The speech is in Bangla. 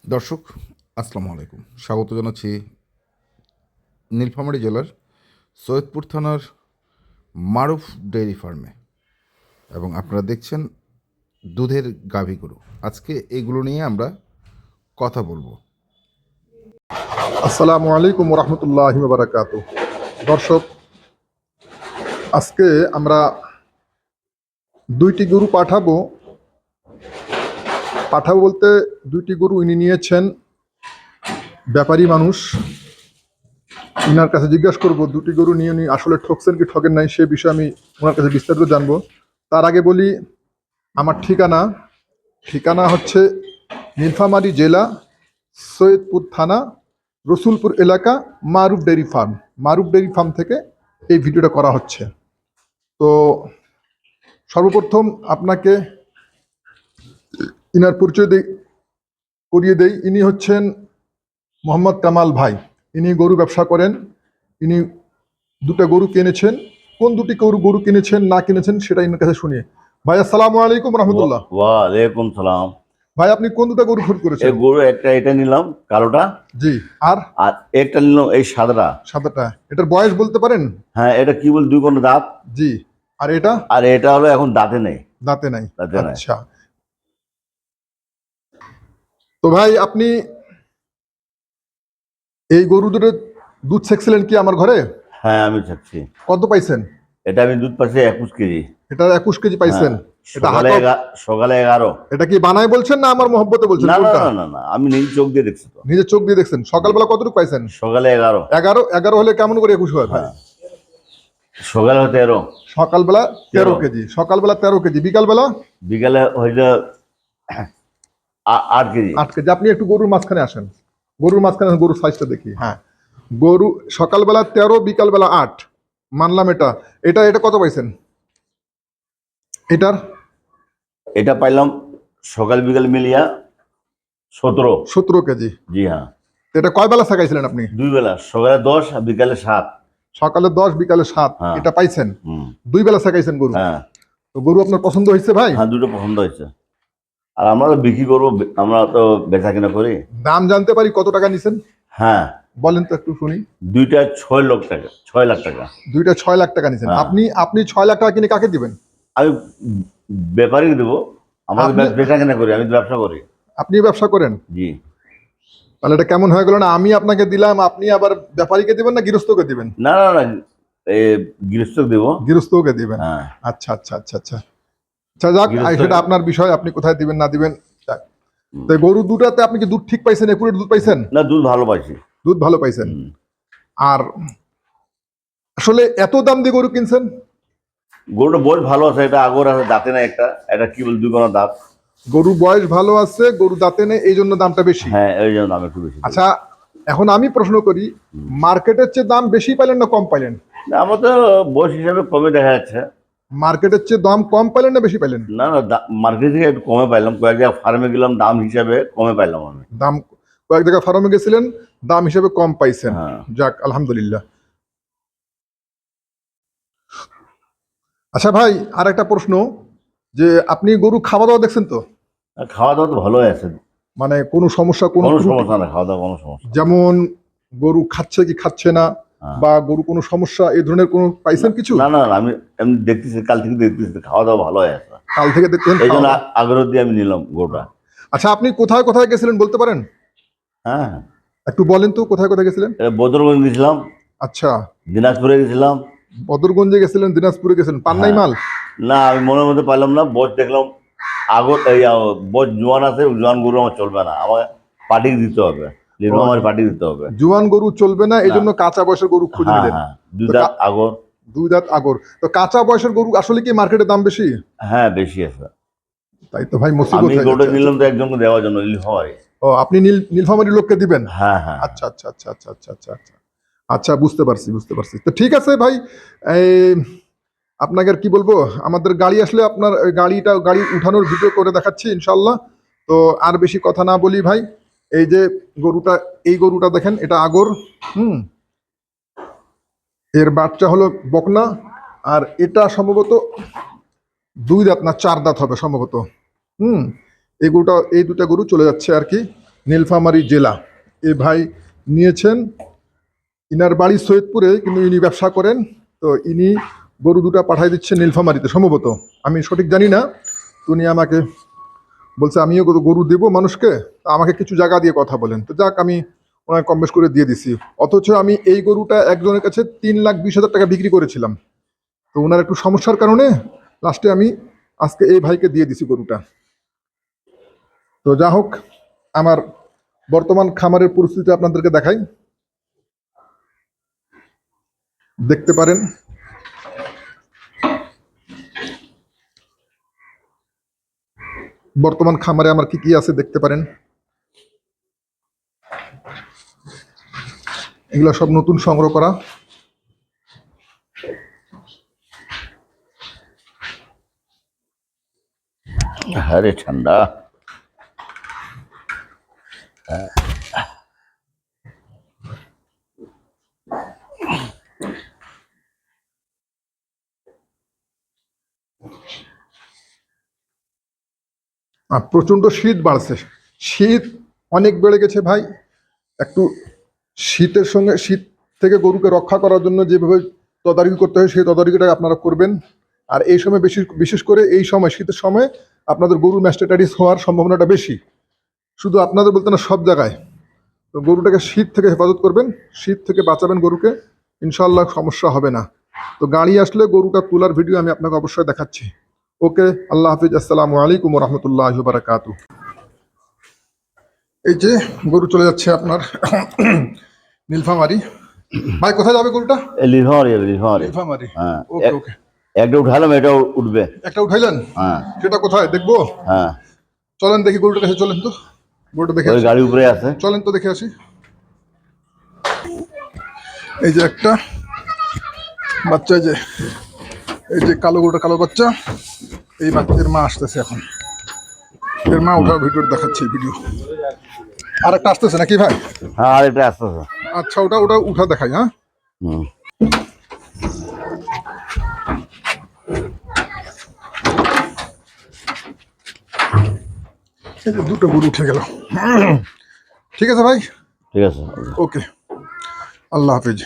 দর্শক, আসসালামু আলাইকুম। স্বাগত জানাচ্ছি নীলফামারী জেলার সৈয়দপুর থানার মারুফ ডেইরি ফার্মে, এবং আপনারা দেখছেন দুধের গাভী গরু। আজকে এইগুলো নিয়ে আমরা কথা বলবো। আসসালামু আলাইকুম রহমতুল্লাহি বারাকাতু। দর্শক, আজকে আমরা দুইটি গরু পাঠাবো বলতে দুইটি গরু ইনি নিয়েছেন, ব্যাপারী মানুষ। ইনার কাছে জিজ্ঞাসা করব দুটি গরু নিয়ে উনি আসলে ঠকছেন কি ঠকেন নাই, সে বিষয়ে আমি ওনার কাছে বিস্তারিত জানবো। তার আগে বলি, আমার ঠিকানা হচ্ছে নীলফামারী জেলা, সৈয়দপুর থানা, রসুলপুর এলাকা, মারুফ ডেইরি ফার্ম থেকে এই ভিডিওটা করা হচ্ছে। তো সর্বপ্রথম আপনাকে ইনার পরিচয় করিয়ে দেই। ইনি হচ্ছেন মোহাম্মদ কামাল ভাই। ইনি গরু ব্যবসা করেন। ইনি দুটো গরু কিনেছেন। কোন দুটি গরু কিনেছেন না কিনেছেন সেটা ইনার কাছে শুনিয়ে। ভাই আসসালামু আলাইকুম রহমতুল্লাহ। ওয়ালাইকুম সালাম। ভাই, আপনি কোন দুটো গরু খরিদ করেছেন? এই গরু একটা এটা নিলাম কালোটা, জি। আর আর একটা নিলাম এই সাদাটা। সাদাটা, এটার বয়স বলতে পারেন? হ্যাঁ, এটা কি বল, দুই কোনো দাঁত। জি। আর এটা? আর এটা হলো এখন দাঁতে নেই। দাঁতে নাই। দাঁতে নাই। আচ্ছা। তো ভাই, আপনি এই গরু দুটো দুধ ছেঁকছিলেন কি আমার ঘরে? হ্যাঁ, আমি থাকছি। কত পাইছেন? এটা আমি দুধ পাচ্ছি 21 কেজি। এটা 21 কেজি পাইছেন? এটা সকালে 11। এটা কি বানায় বলছেন না আমার মহব্বতে বলছেন? না না না না না, আমি নিজে চোখ দিয়ে দেখছি তো। নিজের চোখ দিয়ে দেখছেন? সকালবেলা কতটুকু পাইছেন? সকালে 11। 11 হলে কেমন করে 21 হয় ভাই? সকালে 13। সকালবেলা 13 কেজি। সকালবেলা 13 কেজি, বিকালবেলা বিকালে হইলো 8 কেজি। 8 কেজি। আপনি একটু গরুর মাঝখানে আসেন, গরুর সাইজটা দেখি। হ্যাঁ, গরু সকালবেলা 13, বিকালবেলা 8, মানলাম। এটা এটা কত পাইছেন এটার? এটা পাইলাম সকাল বিকাল মিলিয়া 17 কেজি। জি হ্যাঁ। এটা কয় বেলা শেখাইছিলেন আপনি? 2 বেলা, সকালে 10 আর বিকালে 7। সকালে 10, বিকালে 7। হ্যাঁ। এটা পাইছেন? 2 বেলা শেখাইছেন গরু। হ্যাঁ। তো গরু আপনার পছন্দ হয়েছে ভাই? হ্যাঁ, দুটো পছন্দ হয়েছে। আর আমরা তো বিক্রি করবো, আমরা তো বেচা কিনা করি। দাম জানতে পারি কত টাকা নিছেন? হ্যাঁ, বলেন তো একটু শুনি। দুইটা 6 লাখ টাকা। 6 লাখ টাকা। দুইটা 6 লাখ টাকা নিছেন। হ্যাঁ। আপনি 6 লাখ টাকা কিনে কাকে দিবেন? আমি ব্যাপারীকে দেবো, আমাদের বেচা কিনা করি, আমি তো ব্যবসা করি। আপনি ব্যবসা করেন? জি। তাহলে এটা কেমন হয়ে গেল না? আমি আপনাকে দিলাম, আপনি আবার ব্যাপারীকে দিবেন না গৃহস্থকে দিবেন? না না না, গৃহস্থ দেবো। গৃহস্থকে দিবেন। হ্যাঁ। আচ্ছা আচ্ছা আচ্ছা আচ্ছা আচ্ছা, যাক, সেটা আপনার বিষয়, আপনি কোথায় দিবেন না দিবেন। তো গরু দুটাতে আপনি কি দুধ ঠিক পাইছেন? একুরেট দুধ পাইছেন? না, দুধ ভালো পাইছি। দুধ ভালো পাইছেন। আর আসলে এত দাম দিয়ে গরু কিনছেন? গরুটা বয়স ভালো আছে, এটা আগর আছে, দাঁতে না একটা। এটা কি বল, 2 কোনো দাঁত। গরু বয়স ভালো আছে, গরু দাঁতে নেই, এই জন্য দামটা বেশি। হ্যাঁ, এই জন্য দাম একটু বেশি। আচ্ছা, এখন আমি প্রশ্ন করি, মার্কেটের চেয়ে দাম বেশি পাইলেন না কম পাইলেন? না, আমার তো বয়স হিসাবে কমে দেখা যাচ্ছে। মার্কেটের চেয়ে দাম কম পাইলেন না বেশি পাইলেন? না না, মার্কেট থেকে একটু কমে পাইলাম, কয়েক জায়গায় ফার্মে গেলাম, দাম হিসাবে কমে পাইলাম আমি। দাম কয়েক জায়গায় ফার্মে গেছিলেন, দাম হিসেবে কম পাইছেন। হ্যাঁ। যাক, আলহামদুলিল্লাহ। আচ্ছা ভাই, আর একটা প্রশ্ন, যে আপনি গরু খাওয়া দাওয়া দেখছেন তো? খাওয়া দাওয়া তো ভালোই আছে। মানে কোনো সমস্যা, কোনো সমস্যা না, খাওয়া দাওয়া কোনো সমস্যা। যেমন গরু খাচ্ছে কি খাচ্ছে না, হ্যাঁ। বা গরু কোনো সমস্যা, এই ধরনের কোনো পাইছেন কিছু? না না, আমি এমনি দেখতেছি, কাল থেকে দেখতেছি খাওয়া দাওয়া ভালো আছে। কাল থেকে দেখতেন? এই জন্য আগ্রহ দিয়ে আমি নিলাম গরুটা। আচ্ছা, আপনি কোথায় কোথায় গেছিলেন বলতে পারেন? হ্যাঁ, একটু বলেন তো, কোথায় কোথায় গেছিলেন? বদরগঞ্জ গেছিলাম, আচ্ছা, দিনাজপুরে গেছিলাম। বদরগঞ্জে গেছিলেন, দিনাজপুরে গেছিলেন, পান নাই মাল? না, আমি মনের মধ্যে পাইলাম না। বজ দেখলাম আগর, এই বজ জোয়ান আছে, জোয়ান গরু আমার চলবে না, আমাকে পার্টি দিতে হবে, আমার পার্টি দিতে হবে। জোয়ান গরু চলবে না, এই জন্য কাঁচা বয়সের গরু খুঁজে নিলেন। হ্যাঁ, 2 দাঁত আগর। 2 দাঁত আগর। তো কাঁচা বয়সের গরু আসলে কি মার্কেটে দাম বেশি? হ্যাঁ, বেশি আছে। তাই তো ভাই, মুসিবত আমি হয়ে গরুটা যাচ্ছে। নিলাম তো একজনকে দেওয়ার জন্য, হয়। ও, আপনি নীলফামারী লোককে দিবেন? হ্যাঁ হ্যাঁ। আচ্ছা আচ্ছা আচ্ছা আচ্ছা আচ্ছা আচ্ছা আচ্ছা আচ্ছা, বুঝতে পারছি। তো ঠিক আছে ভাই, এই আপনাকে আর কি বলবো, আমাদের গাড়ি আসলে আপনার গাড়ি উঠানোর ভিডিও করে দেখাচ্ছি ইনশাল্লাহ। তো আর বেশি কথা না বলি ভাই, এই যে এই গরুটা দেখেন, এটা আগর। এর বাচ্চা হলো বকনা। আর এটা সম্ভবত 2 দাঁত না 4 দাঁত হবে সম্ভবত। এই 2টা গরু চলে যাচ্ছে আর কি নীলফামারী জেলা। এ ভাই নিয়েছেন, ইনার বাড়ি সৈয়দপুরে, কিন্তু ইনি ব্যবসা করেন। তো ইনি গরু দুটা পাঠাই দিচ্ছেন নীলফামারীতে সম্ভবত, আমি সঠিক জানি না। তো উনি আমাকে বলছে আমিও গরু দেবো মানুষকে, তা আমাকে কিছু জায়গা দিয়ে কথা বলেন। তো যাক, আমি ওনাকে কম বেশ করে দিয়ে দিছি। অথচ আমি এই গরুটা একজনের কাছে 3,20,000 টাকা বিক্রি করেছিলাম। তো ওনার একটু সমস্যার কারণে লাস্টে আমি আজকে এই ভাইকে দিয়ে দিছি গরুটা। তো যা হোক, আমার বর্তমান খামারের পরিস্থিতি আপনাদেরকে দেখাই, দেখতে পারেন। বর্তমান খামারে আমার কি কি আছে দেখতে পারেন। এগুলো সব নতুন সংগ্রহ করা। আরে ঠান্ডা। প্রচন্ড শীত বাড়ছে, শীত অনেক বেড়ে গেছে ভাই। একটু শীতের সঙ্গে, শীত থেকে গরুকে রক্ষা করার জন্য যেভাবে তদারকি করতে হয় সেই তদারকিটা আপনারা করবেন। আর এই সময় বিশেষ করে এই সময়, শীতের সময় আপনাদের গরু ম্যাস্টাইটিস হওয়ার সম্ভাবনাটা বেশি। শুধু আপনাদের বলতে না, সব জায়গায়। তো গরুটাকে শীত থেকে হেফাজত করবেন, শীত থেকে বাঁচাবেন গরুকে, ইনশাআল্লাহ সমস্যা হবে না। তো গাড়ি আসলে গরুটা তোলার ভিডিও আমি আপনাকে অবশ্যই দেখাচ্ছি। ওকে, আল্লাহ হাফিজ, আসসালামু আলাইকুম রহমতুল্লাহ বারাকাতু। এই যে গরু চলে যাচ্ছে আপনার নীলফামারী। ভাই কোথায় যাবে গরুটা? লিভারি। নীলফামারী। হ্যাঁ, ওকে ওকে। একটা উঠালাম, এটাও উঠবে। একটা উঠাইলেন? হ্যাঁ সেটা কোথায় দেখবো? হ্যাঁ, চলেন দেখি গরুটার কাছে, চলেন তো, গরুটা দেখে ওই আসি। গাড়ি উপরে আছে। চলেন তো দেখে আসি। এই যে একটা বাচ্চা, এই যে কালো গরুটা, কালো বাচ্চা, এই বাচ্চার মা আসতেছে এখন। এর মা ওঠার ভিডিও দেখাচ্ছে, ভিডিও। আর একটা আসতেছে নাকি ভাই? হ্যাঁ, আর এটা আসতেছে। আচ্ছা, ওটা উঠা দেখাই। হ্যাঁ, হুম। এই যে দুটো গরু উঠে গেল। ঠিক আছে ভাই, ঠিক আছে। ওকে, আল্লাহ হাফিজ।